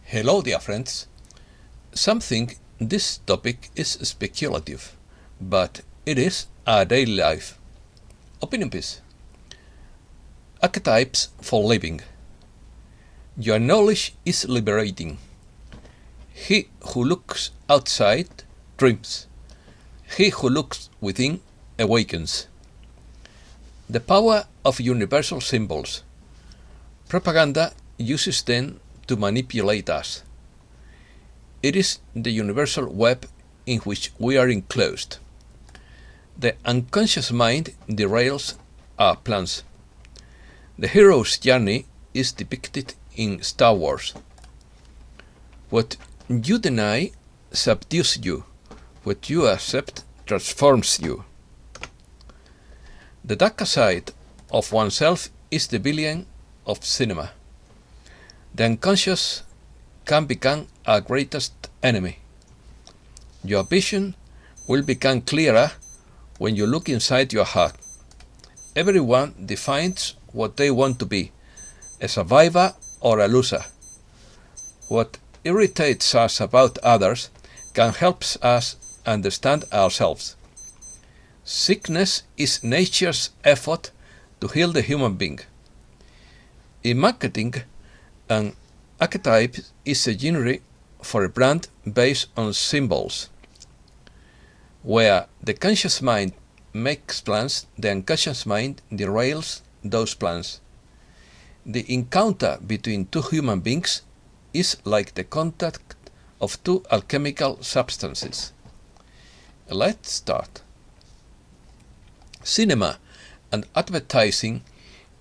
Hello, dear friends. Some think this topic is speculative, but it is our daily life. Opinion piece. Archetypes for living. Your knowledge is liberating. He who looks outside dreams. He who looks within awakens. The power of universal symbols. Propaganda uses them to manipulate us. It is the universal web in which we are enclosed. The unconscious mind derails our plans. The hero's journey is depicted in Star Wars. What you deny subdues you. What you accept transforms you. The darker side of oneself is the villain of cinema. The unconscious can become our greatest enemy. Your vision will become clearer when you look inside your heart. Everyone defines what they want to be, a survivor or a loser. What irritates us about others can help us understand ourselves. Sickness is nature's effort to heal the human being. In marketing, an archetype is a genre for a brand based on symbols. Where the conscious mind makes plans, the unconscious mind derails those plans. The encounter between two human beings is like the contact of two alchemical substances. Let's start. Cinema and advertising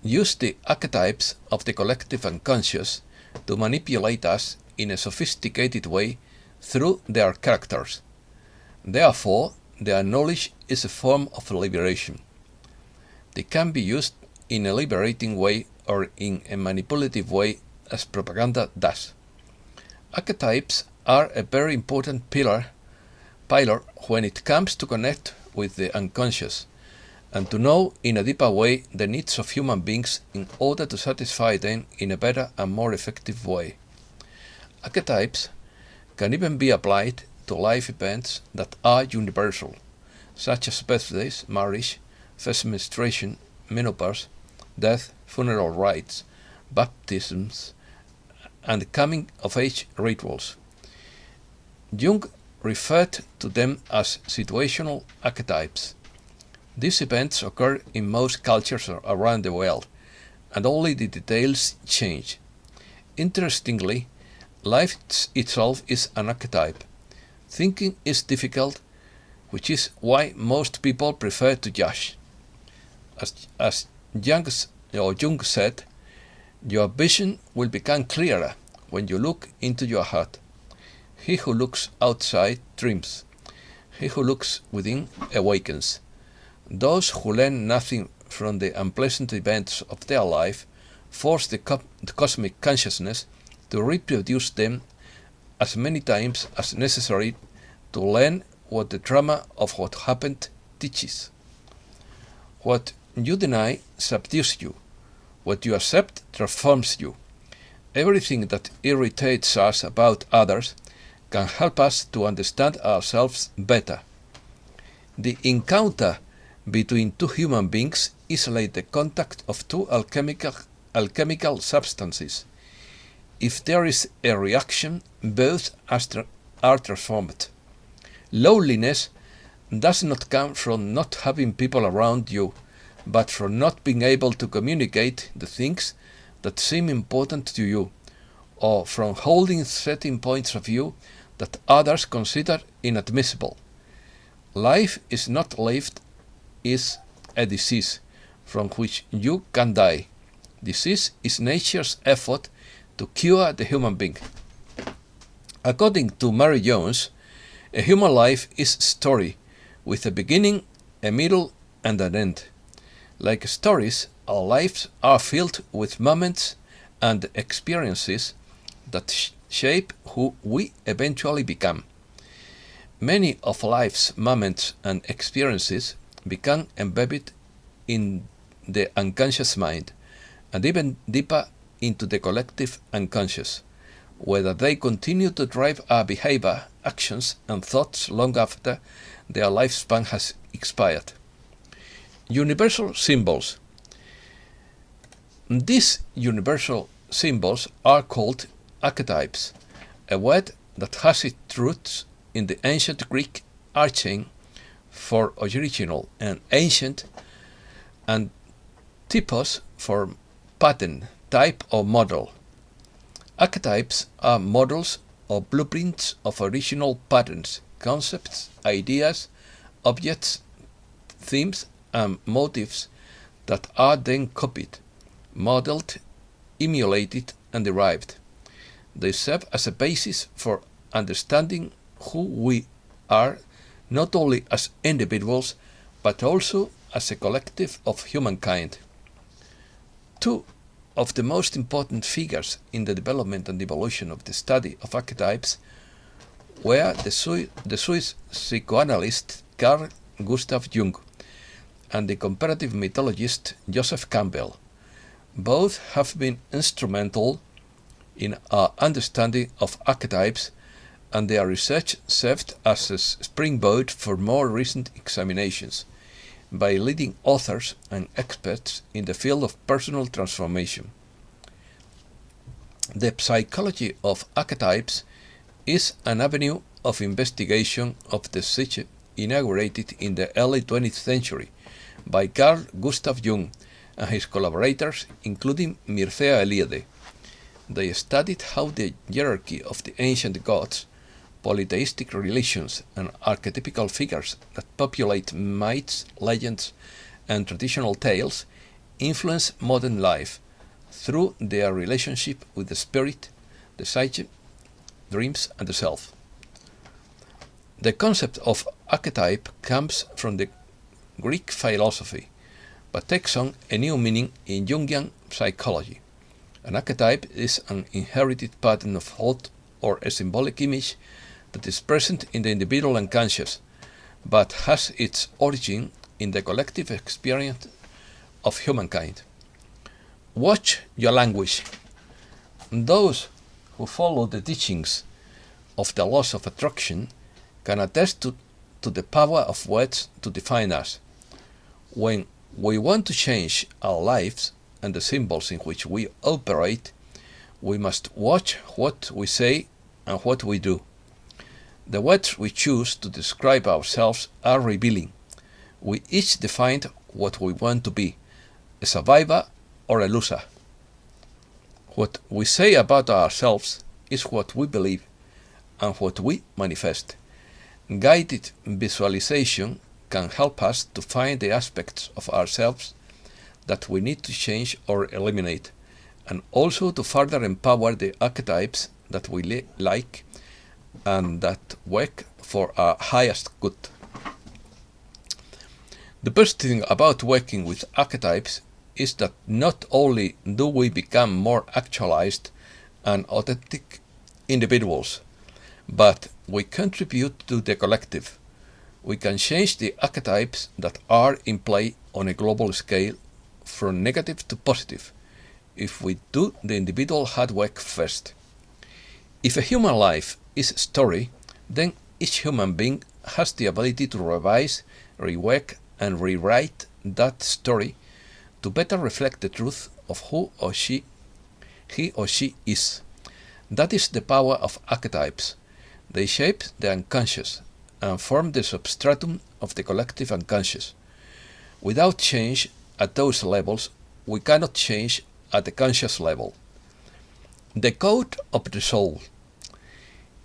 use the archetypes of the collective unconscious to manipulate us in a sophisticated way through their characters. Therefore, their knowledge is a form of liberation. They can be used in a liberating way or in a manipulative way as propaganda does. Archetypes are a very important pillar when it comes to connect with the unconscious and to know in a deeper way the needs of human beings in order to satisfy them in a better and more effective way. Archetypes can even be applied to life events that are universal, such as birthdays, marriage, first menstruation, menopause, death, funeral rites, baptisms, and coming-of-age rituals. Jung referred to them as situational archetypes. These events occur in most cultures around the world, and only the details change. Interestingly, life itself is an archetype. Thinking is difficult, which is why most people prefer to judge. As Jung said, your vision will become clearer when you look into your heart. He who looks outside dreams. He who looks within awakens. Those who learn nothing from the unpleasant events of their life force the cosmic consciousness to reproduce them as many times as necessary to learn what the drama of what happened teaches. What you deny subdues you. What you accept transforms you. Everything that irritates us about others can help us to understand ourselves better. The encounter between two human beings is like the contact of two alchemical substances. If there is a reaction, both are transformed. Loneliness does not come from not having people around you, but from not being able to communicate the things that seem important to you, or from holding certain points of view that others consider inadmissible. Life is not lived is a disease from which you can die. Disease is nature's effort to cure the human being. According to Mary Jones, a human life is a story with a beginning, a middle, and an end. Like stories, our lives are filled with moments and experiences that shape who we eventually become. Many of life's moments and experiences become embedded in the unconscious mind and even deeper into the collective unconscious, whether they continue to drive our behavior, actions, and thoughts long after their lifespan has expired. Universal symbols. These universal symbols are called archetypes, a word that has its roots in the ancient Greek archein for original and ancient, and typos for pattern, type, or model. Archetypes are models or blueprints of original patterns, concepts, ideas, objects, themes, and motives that are then copied, modeled, emulated, and derived. They serve as a basis for understanding who we are, not only as individuals, but also as a collective of humankind. Two of the most important figures in the development and evolution of the study of archetypes were the Swiss psychoanalyst Carl Gustav Jung and the comparative mythologist Joseph Campbell. Both have been instrumental in our understanding of archetypes, and their research served as a springboard for more recent examinations by leading authors and experts in the field of personal transformation. The psychology of archetypes is an avenue of investigation of the psyche inaugurated in the early 20th century by Carl Gustav Jung and his collaborators, including Mircea Eliade. They studied how the hierarchy of the ancient gods, polytheistic religions, and archetypical figures that populate myths, legends, and traditional tales influence modern life through their relationship with the spirit, the psyche, dreams, and the self. The concept of archetype comes from the Greek philosophy, but takes on a new meaning in Jungian psychology. An archetype is an inherited pattern of thought or a symbolic image that is present in the individual unconscious, but has its origin in the collective experience of humankind. Watch your language. Those who follow the teachings of the laws of attraction can attest to the power of words to define us. When we want to change our lives and the symbols in which we operate, we must watch what we say and what we do. The words we choose to describe ourselves are revealing. We each define what we want to be, a survivor or a loser. What we say about ourselves is what we believe and what we manifest. Guided visualization can help us to find the aspects of ourselves that we need to change or eliminate, and also to further empower the archetypes that we like and that work for our highest good. The best thing about working with archetypes is that not only do we become more actualized and authentic individuals, but we contribute to the collective. We can change the archetypes that are in play on a global scale from negative to positive if we do the individual hard work first. If a human life is a story, then each human being has the ability to revise, rework, and rewrite that story to better reflect the truth of who or he or she is. That is the power of archetypes. They shape the unconscious and form the substratum of the collective unconscious. Without change at those levels, we cannot change at the conscious level. The Code of the Soul.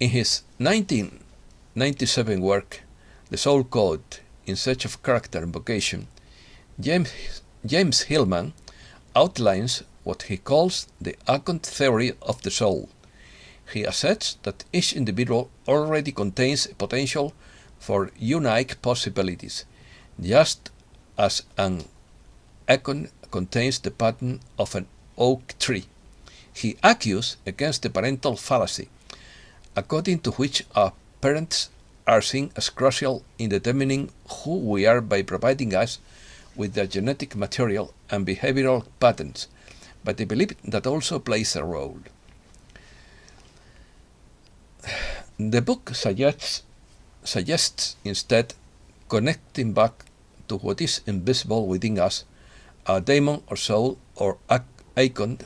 In his 1997 work, The Soul Code, In Search of Character and Vocation, James Hillman outlines what he calls the Archon theory of the soul. He asserts that each individual already contains a potential for unique possibilities, just as an acorn contains the pattern of an oak tree. He argues against the parental fallacy, according to which our parents are seen as crucial in determining who we are by providing us with their genetic material and behavioral patterns, but they believe that also plays a role. The book suggests instead connecting back to what is invisible within us, a daemon or soul or icon,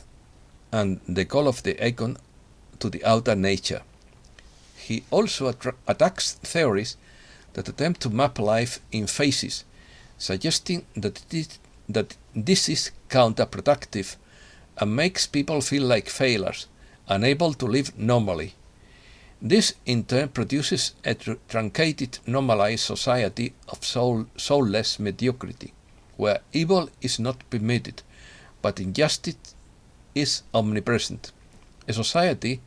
and the call of the icon to the outer nature. He also attacks theories that attempt to map life in phases, suggesting that this is counterproductive and makes people feel like failures, unable to live normally. This in turn produces a truncated, normalized society of soulless mediocrity, where evil is not permitted, but injustice is omnipresent. A society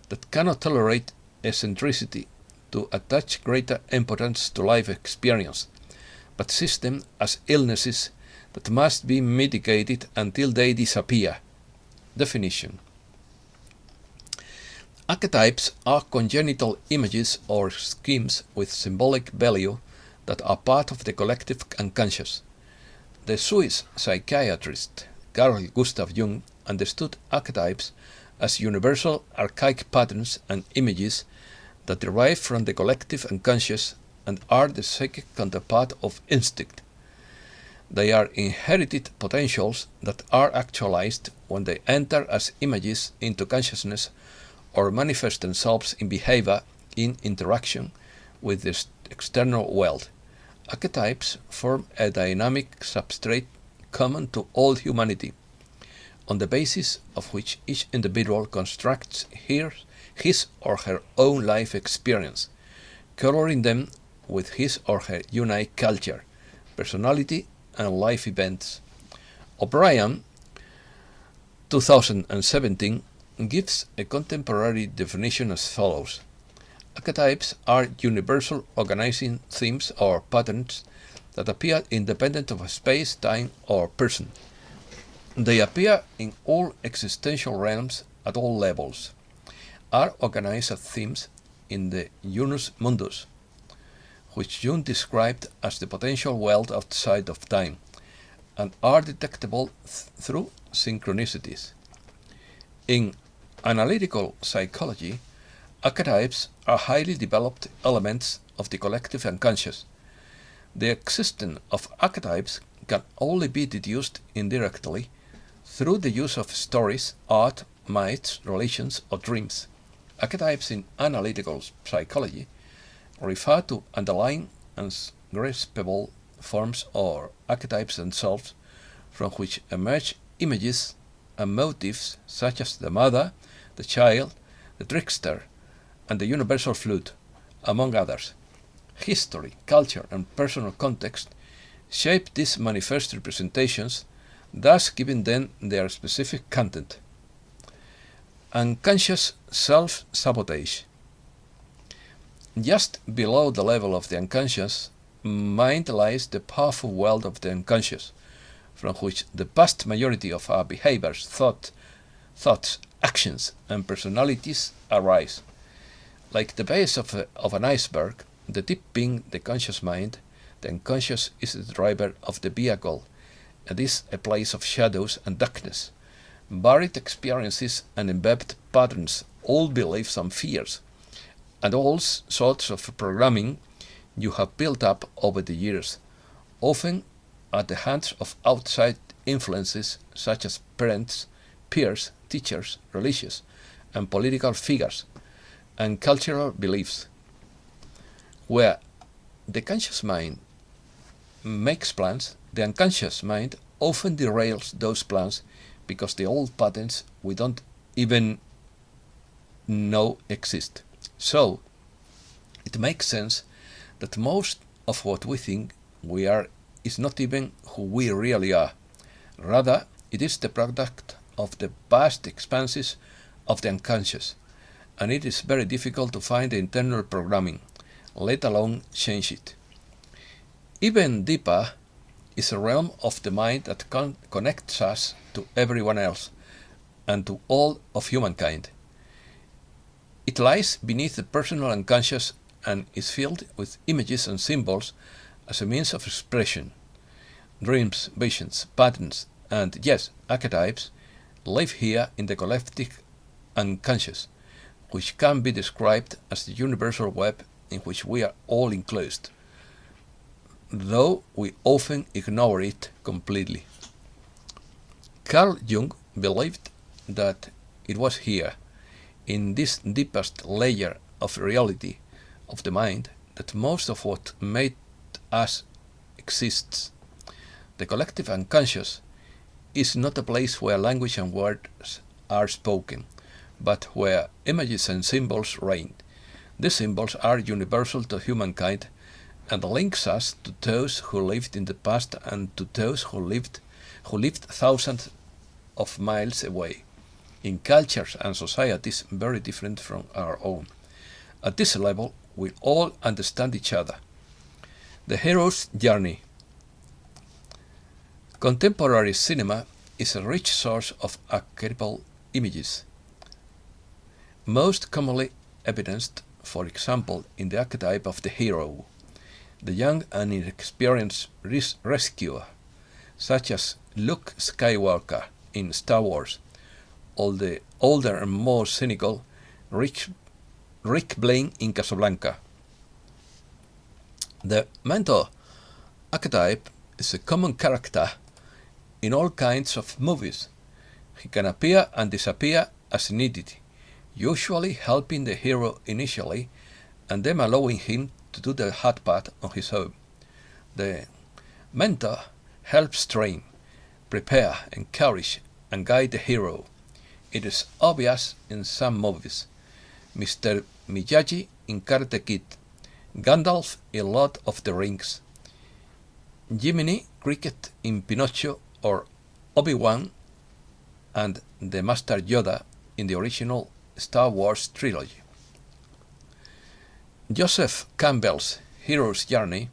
that cannot tolerate eccentricity to attach greater importance to life experience, but sees them as illnesses that must be mitigated until they disappear. Definition. Archetypes are congenital images or schemes with symbolic value that are part of the collective unconscious. The Swiss psychiatrist Carl Gustav Jung understood archetypes as universal archaic patterns and images that derive from the collective unconscious and are the psychic counterpart of instinct. They are inherited potentials that are actualized when they enter as images into consciousness or manifest themselves in behavior in interaction with the external world. Archetypes form a dynamic substrate common to all humanity, on the basis of which each individual constructs his or her own life experience, coloring them with his or her unique culture, personality, and life events. O'Brien, 2017, gives a contemporary definition as follows. Archetypes are universal organizing themes or patterns that appear independent of space, time, or person. They appear in all existential realms at all levels, are organized as themes in the unus mundus, which Jung described as the potential world outside of time, and are detectable through synchronicities. In analytical psychology, archetypes are highly developed elements of the collective unconscious. The existence of archetypes can only be deduced indirectly through the use of stories, art, myths, relations, or dreams. Archetypes in analytical psychology refer to underlying and graspable forms or archetypes themselves, from which emerge images and motifs such as the mother, the child, the trickster, and the universal flute, among others. History, culture, and personal context shape these manifest representations, thus giving them their specific content. Unconscious self-sabotage. Just below the level of the unconscious mind lies the powerful world of the unconscious, from which the vast majority of our behaviors, thoughts, actions, and personalities arise. Like the base of an iceberg, the tip being the conscious mind, the unconscious is the driver of the vehicle. It is a place of shadows and darkness, buried experiences and embedded patterns, old beliefs and fears, and all sorts of programming you have built up over the years, often at the hands of outside influences such as parents, peers, teachers, religious and political figures, and cultural beliefs. Where the conscious mind makes plans, the unconscious mind often derails those plans because the old patterns we don't even know exist. So, it makes sense that most of what we think we are is not even who we really are. Rather, it is the product of the vast expanses of the unconscious, and it is very difficult to find the internal programming, let alone change it. Even deeper is a realm of the mind that connects us to everyone else and to all of humankind. It lies beneath the personal unconscious and is filled with images and symbols as a means of expression. Dreams, visions, patterns, and yes, archetypes live here in the collective unconscious, which can be described as the universal web in which we are all enclosed, though we often ignore it completely. Carl Jung believed that it was here, in this deepest layer of reality of the mind, that most of what made us exists. The collective unconscious is not a place where language and words are spoken, but where images and symbols reign. These symbols are universal to humankind and links us to those who lived in the past and to those who lived thousands of miles away, in cultures and societies very different from our own. At this level, we all understand each other. The hero's journey. Contemporary cinema is a rich source of archetypal images, most commonly evidenced, for example, in the archetype of the hero, the young and inexperienced rescuer, such as Luke Skywalker in Star Wars, or the older and more cynical Rick Blaine in Casablanca. The mentor archetype is a common character in all kinds of movies. He can appear and disappear as needed, usually helping the hero initially and then allowing him to do the hard part on his own. The mentor helps train, prepare, encourage, and guide the hero. It is obvious in some movies. Mr. Miyagi in Karate Kid, Gandalf in Lord of the Rings, Jiminy Cricket in Pinocchio, or Obi-Wan and the Master Yoda in the original Star Wars trilogy. Joseph Campbell's hero's journey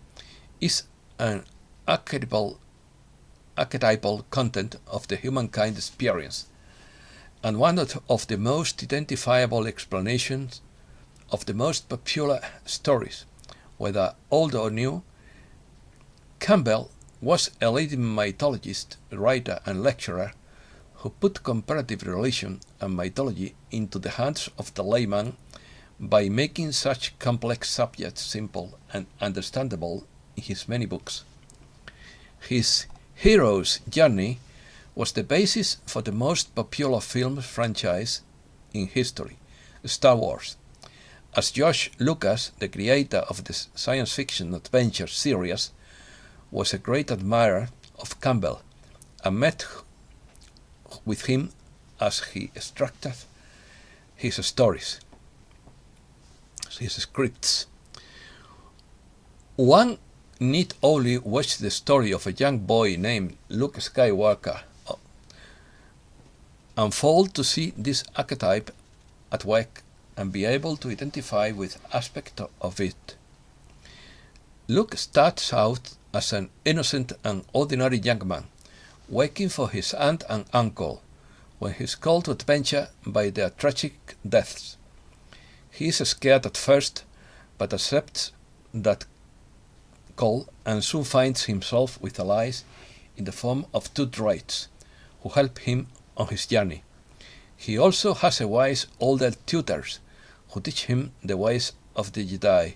is an archetypal content of the humankind experience, and one of the most identifiable explanations of the most popular stories, whether old or new. Campbell was a leading mythologist, writer, and lecturer who put comparative religion and mythology into the hands of the layman by making such complex subjects simple and understandable in his many books. His hero's journey was the basis for the most popular film franchise in history, Star Wars. As George Lucas, the creator of the science fiction adventure series, was a great admirer of Campbell and met with him as he structured his stories, his scripts. One need only watch the story of a young boy named Luke Skywalker unfold to see this archetype at work and be able to identify with aspects of it. Luke starts out as an innocent and ordinary young man, waiting for his aunt and uncle when he is called to adventure by their tragic deaths. He is scared at first, but accepts that call and soon finds himself with allies in the form of two derails who help him on his journey. He also has a wise older tutors who teach him the ways of the Jedi.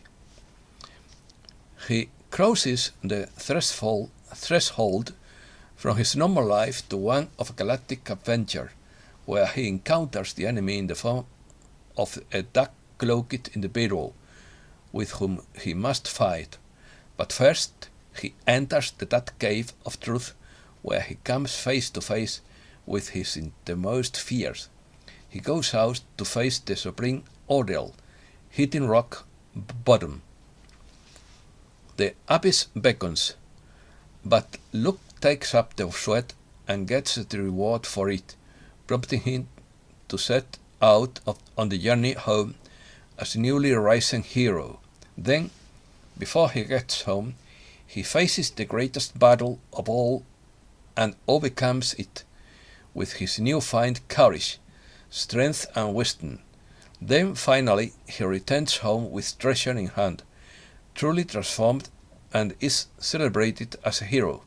He crosses the threshold from his normal life to one of galactic adventure, where he encounters the enemy in the form of a dark-cloaked individual with whom he must fight. But first, he enters the dark cave of truth, where he comes face to face with his innermost fears. He goes out to face the supreme ordeal, hitting rock bottom. The abyss beckons, but Luke takes up the sweat and gets the reward for it, prompting him to set out on the journey home as a newly risen hero. Then, before he gets home, he faces the greatest battle of all and overcomes it with his newfound courage, strength, and wisdom. Then finally he returns home with treasure in hand, truly transformed, and is celebrated as a hero.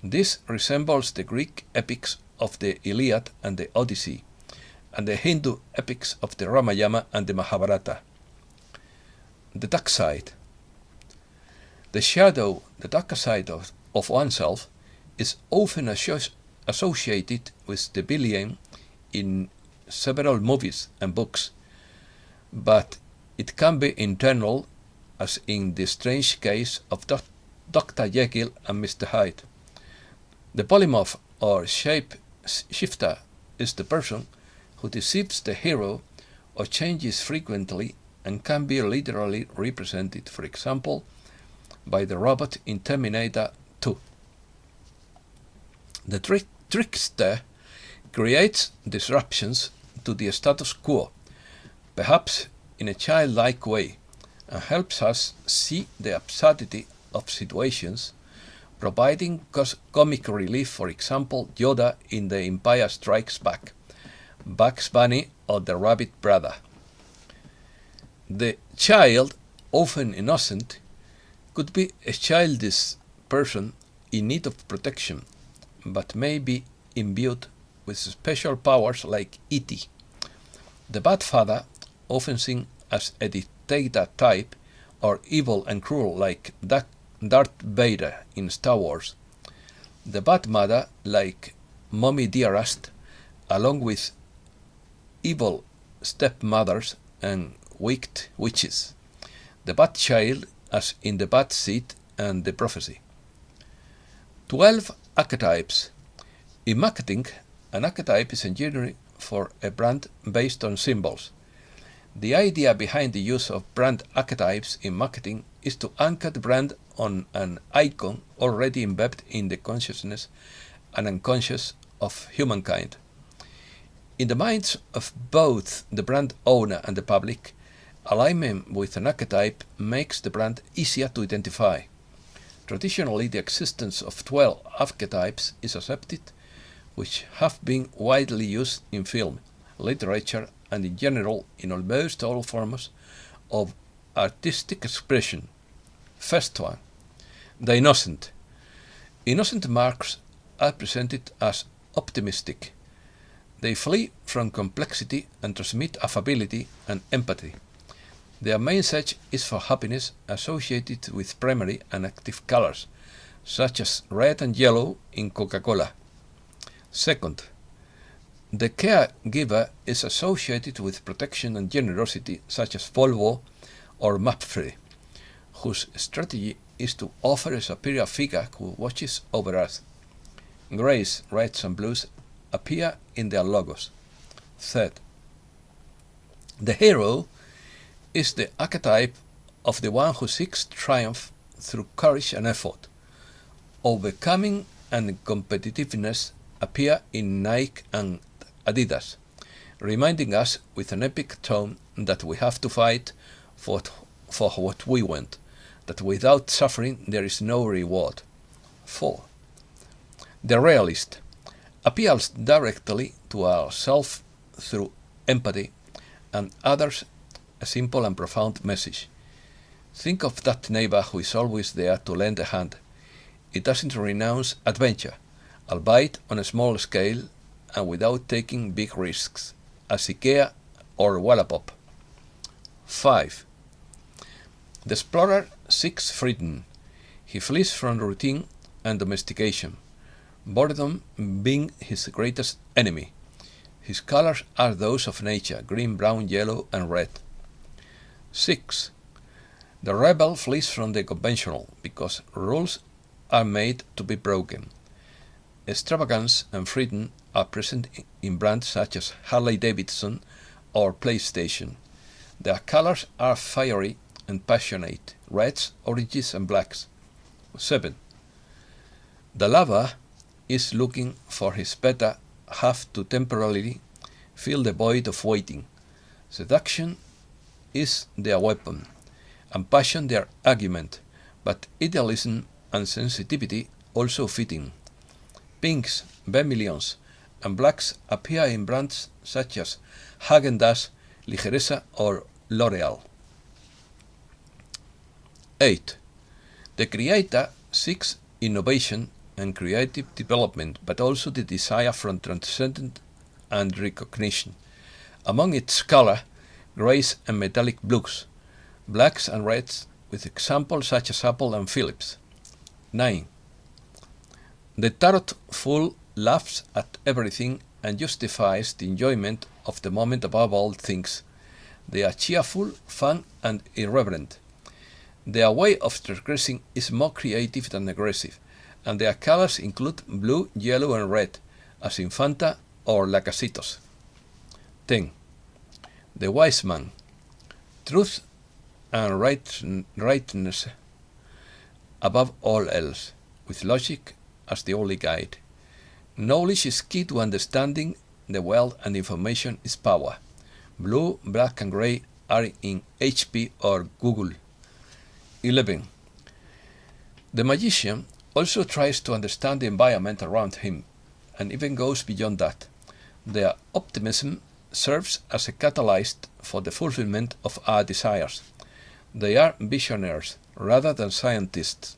This resembles the Greek epics of the Iliad and the Odyssey, and the Hindu epics of the Ramayana and the Mahabharata. The dark side. The shadow, the darker side of oneself, is often associated with the villain in several movies and books, but it can be internal, as in the strange case of Dr. Jekyll and Mr. Hyde. The polymorph or shape-shifter is the person who deceives the hero or changes frequently and can be literally represented, for example, by the robot in Terminator 2. The trickster creates disruptions to the status quo, perhaps in a childlike way, and helps us see the absurdity of situations, providing comic relief, for example, Yoda in The Empire Strikes Back, Bugs Bunny or the Rabbit Brother. The child, often innocent, could be a childish person in need of protection, but may be imbued with special powers like E.T. The bad father, often seen as a dictator type, or evil and cruel like Darth Vader in Star Wars. The bad mother, like Mommy Dearest, along with evil stepmothers and wicked witches. The bad child, as in The Bad Seed and The Prophecy. 12 archetypes. In marketing, an archetype is engineering for a brand based on symbols. The idea behind the use of brand archetypes in marketing is to anchor the brand on an icon already embedded in the consciousness and unconscious of humankind. In the minds of both the brand owner and the public, alignment with an archetype makes the brand easier to identify. Traditionally, the existence of 12 archetypes is accepted, which have been widely used in film, literature, and in general in almost all forms of artistic expression. First one, the innocent. Innocent marks are presented as optimistic. They flee from complexity and transmit affability and empathy. Their message is for happiness, associated with primary and active colors, such as red and yellow in Coca-Cola. Second, the caregiver is associated with protection and generosity, such as Volvo or Mapfre, whose strategy is to offer a superior figure who watches over us. Grays, reds, and blues appear in their logos. Third, the hero is the archetype of the one who seeks triumph through courage and effort. Overcoming and competitiveness appear in Nike and Adidas, reminding us with an epic tone that we have to fight for what we want, that without suffering there is no reward. 4. The realist appeals directly to ourselves through empathy and others a simple and profound message. Think of that neighbor who is always there to lend a hand. It doesn't renounce adventure, albeit on a small scale and without taking big risks, as IKEA or Wallapop. 5. The explorer seeks freedom. He flees from routine and domestication, boredom being his greatest enemy. His colors are those of nature, green, brown, yellow, and red. 6. The rebel flees from the conventional because rules are made to be broken. Extravagance and freedom are present in brands such as Harley-Davidson or PlayStation. Their colors are fiery and passionate, reds, oranges, and blacks. 7. The lover is looking for his better half to temporarily fill the void of waiting. Seduction is their weapon, and passion their argument, but idealism and sensitivity also fitting. Pinks, vermilions, and blacks appear in brands such as Häagen-Dazs, Ligereza, or L'Oreal. 8. The creator seeks innovation and creative development, but also the desire for transcendence and recognition. Among its color, grays and metallic blues, blacks and reds, with examples such as Apple and Philips. 9. The tarot fool laughs at everything and justifies the enjoyment of the moment above all things. They are cheerful, fun, and irreverent. Their way of transgressing is more creative than aggressive, and their colors include blue, yellow, and red, as in Fanta or Lacasitos. 10. The wise man. Truth and rightness above all else, with logic as the only guide. Knowledge is key to understanding the world, and information is power. Blue, black, and gray are in HP or Google. 11. The magician also tries to understand the environment around him, and even goes beyond that. Their optimism serves as a catalyst for the fulfillment of our desires. They are visionaries rather than scientists,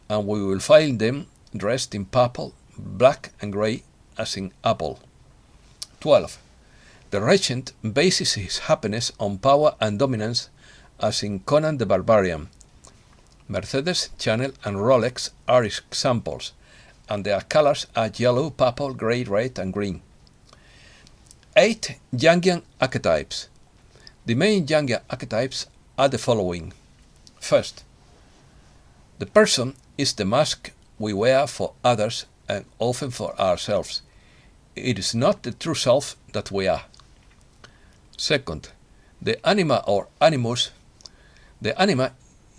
and we will find them dressed in purple, black, and grey, as in Apple. 12. The regent bases his happiness on power and dominance, as in Conan the Barbarian. Mercedes, Chanel, and Rolex are examples, and their colors are yellow, purple, grey, red, and green. 8. Jungian archetypes. The main Jungian archetypes are the following. First, the person is the mask we wear for others and often for ourselves. It is not the true self that we are. Second, the anima or animus. The anima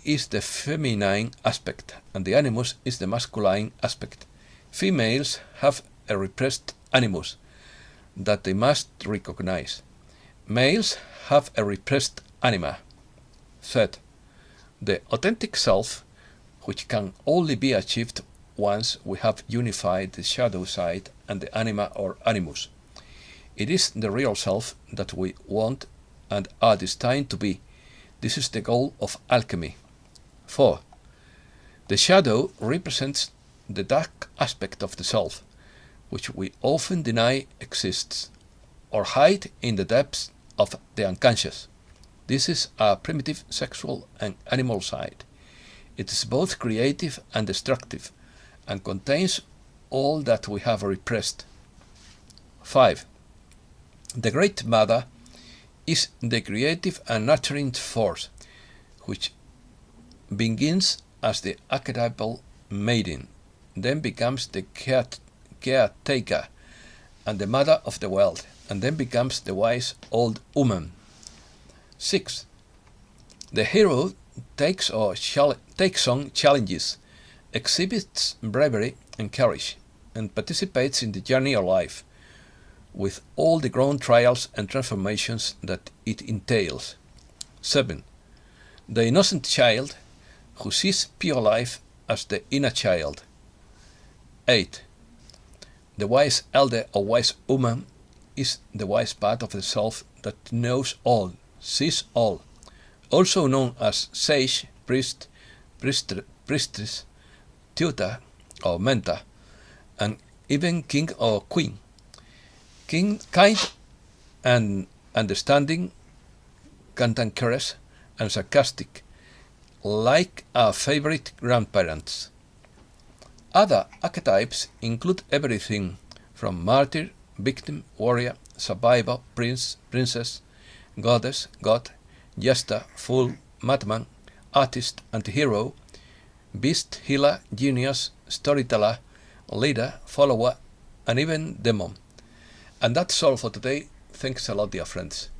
is the feminine aspect, and the animus is the masculine aspect. Females have a repressed animus that they must recognize. Males have a repressed anima. Third, the authentic self, which can only be achieved once we have unified the shadow side and the anima or animus. It is the real self that we want and are destined to be. This is the goal of alchemy. 4. The shadow represents the dark aspect of the self, which we often deny exists, or hide in the depths of the unconscious. This is our primitive sexual and animal side. It is both creative and destructive, and contains all that we have repressed. 5. The Great Mother is the creative and nurturing force, which begins as the archetypal maiden, then becomes the caretaker and the mother of the world, and then becomes the wise old woman. 6. The hero takes on challenges, exhibits bravery and courage, and participates in the journey of life, with all the grown trials and transformations that it entails. 7. The innocent child, who sees pure life as the inner child. 8. The wise elder or wise woman is the wise part of the self that knows all, sees all, also known as sage, priest, priestess, tutor or mentor, and even king or queen. Kind and understanding, cantankerous and sarcastic, like our favorite grandparents. Other archetypes include everything from martyr, victim, warrior, survivor, prince, princess, goddess, god, jester, fool, madman, artist, anti-hero, beast, healer, genius, storyteller, leader, follower, and even demon. And that's all for today. Thanks a lot, dear friends.